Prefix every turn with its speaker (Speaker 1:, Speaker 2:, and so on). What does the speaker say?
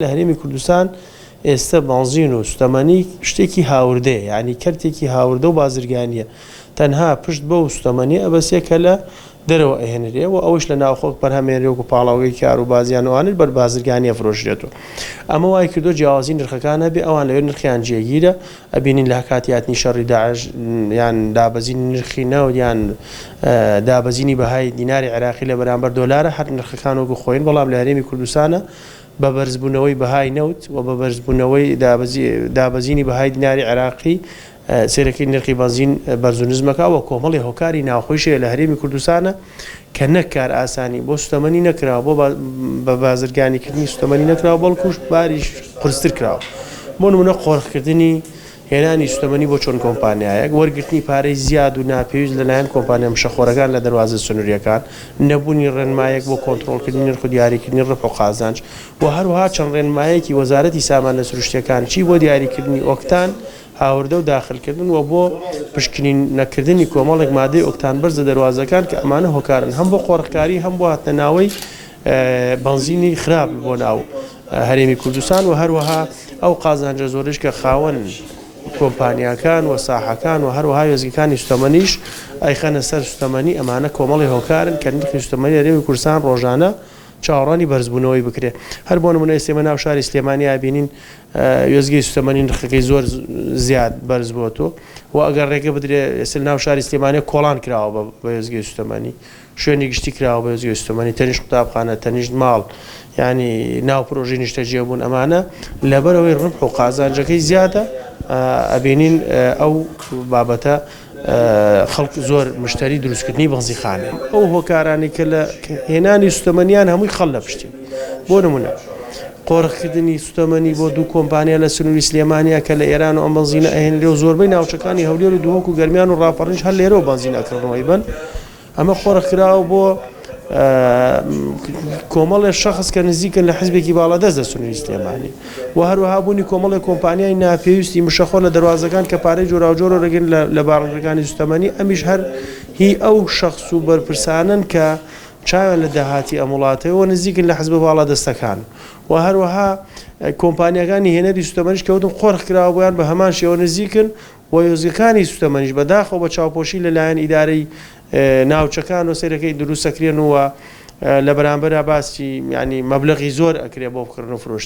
Speaker 1: لە هەرێمی کوردستان ئێستا بەنزین و سوتەمەنی شتێکی هاوردەیە، یعنی کەرتێکی هاوردە و بازرگانیە. تەنها پشت بە و سوتەمەنی ئەبەسێ کە لە دەرەوە ئەهێنرێ و ئەوش لە ناوخۆک بەرهەمێنرێ و پاڵاوگەی کار و بازیانوانت بەر بازرگانیە فرۆشرێتەوە. ئەمە وای کردو جیاوازی نرخەکان هەبێ، ئەوان لەوێ نرخیان جێگیرە، ئەبینین لە کاتیاتنی شەڕی داعش یان دابەزینی نرخی نەوت یان دابەزینی بەهای دیناری عێراقی لە بەرامبەر دۆلارە هەر نرخەکان وەکو خۆین، بەڵام لە هەرێمی کوردستانە بە بەرزبوونەوەی بەهای نەوت و بە بەرزبوونەوەی دابەزینی بەهای دیناری عێراقی سێرەکەی نرخی بەنزین بەرز و نزمەکە و کۆمەڵی هۆکاری ناوخۆیشەیە لە هەرێمی کوردستانە کە نەک کار ئاسانی بۆ سوتەمەنی نەکراوە، بۆ بە بازرگانیکردنی سوتەمەنی نەکراوە، بەڵکوش باریش قورستر کراوە. بۆ نمونە قۆڕخکردنی هێنانی سوتەمەنی بۆ چۆن کۆمپانیایەک، وەرگرتنی پارەی زیاد و ناپێویست لەلایەن کۆمپانیا مشەخۆرەکان لە دەواازە سنووریەکان، نەبوونی ڕێنمایەک بۆ کۆنتڕۆڵکردنی نرخ و دیاریکردنی ڕبح و قازانج، و هەروەها چەند ڕێنمایەکی وەزارەتی سامان لە سروشتیەکان چی بۆ دیاریکردنی ئۆکتان هاوردە و داخلکردن و بۆ پشکنین نەکردنی کۆمەڵێک مادەی ئۆکتان بەرزە دەواازەکان کە ئەمانە هۆکارن هەم بۆ قۆڕخکاری هەم بۆ هاتنەناوەی بەنزینی خراپ بۆ ناو هەرێمی کوردستان و هەروەها ئەو قازانجە زۆرش کە خاوەن کۆمپانیاکان و ساحەکان و هەروەها وێزگەکانی سوتەمەنیش ئەیخەنە سەر سوتەمەنی، ئەمانە کۆمەڵی هۆکارن کە نرخی سوتەمەنی هەرێمی کوردستان ڕۆژانە چاوەڕوانی بەرزبوونەوەی بکرێت. هەر بۆ نمونە ئێستێمە ناو شاری سلێمانی بینین وێزگەی سوتەمەنی نرخەکەی زۆر زیاد بەرز بووەتەوە و ئەگەر ڕێگە بدرێ ئێستا ناو شاری سلێمانی کۆڵان کراوە بە وێزگەی سوتەمەنی، شوێنی گشتی کراوە بە وێزگەی سوتەمەنی، تەنیشت قوتابخانە، تەنیشت ماڵ، ینی ناو پرۆژەی نیشتەجێ بوون. ئەمانە لەبەرەوەی ڕبح و قازانجەکەی زیادە ئەبینین ئەو بابەتە خەڵک زۆر مشتری دروستکردنی بەنزیخانە. ئەو هۆکارانی کە لە هێنانی سوتەمەنیان هەمووی خەڵ لە پشتین. بۆ نمونە قۆڕخکردنی سوتەمەنی بۆ دوو کۆمپانیا لە سنووری سلێمانیا کە لە ئێران و ئەم بەنزینە ئەهێنرێ و زۆربەی ناوچەکانی هەولێر و دووهۆک و گەرمیان و ڕاپەڕنج هەر لێرەوە بەنزین ئەکڕنەوەی بن. ئەمە قۆڕخکراوە بۆ کۆمەڵێ شەخص کە نزیکن لە حیزبێکی باڵادەست لە سنووری سلێمانی و هەروەها بوونی کۆمەڵی کۆمپانیای ناپێویستی مشەخۆر لە دەواازەکان کە پارەی جۆراوجۆرە ڕێگەن لە باڕەکانی سوتەمەنی، ئەمیش هەر هی ئەو شەخص و بەرپرسانن کە چاویان لە داهاتی ئەم وڵاتەوە نزیکن لە حیزبە باڵادەستەکان و هەروەها کۆمپانیەکانی هێنەری سوتەمەنیش کەوتن قۆڕخکراوە بۆیان بە هەمان شێوە نزیکن و وێزگەکانی سوتەمەنیش بەداخەوە بە چاوپۆشی لەلایەن ئیدارەی ناوچەکان و سەرەکەی دروستەکرێن و لە بەرامبەر باسی ینی مەبلەغی زۆر ئەکرێ بۆ بکڕن و فرۆشت.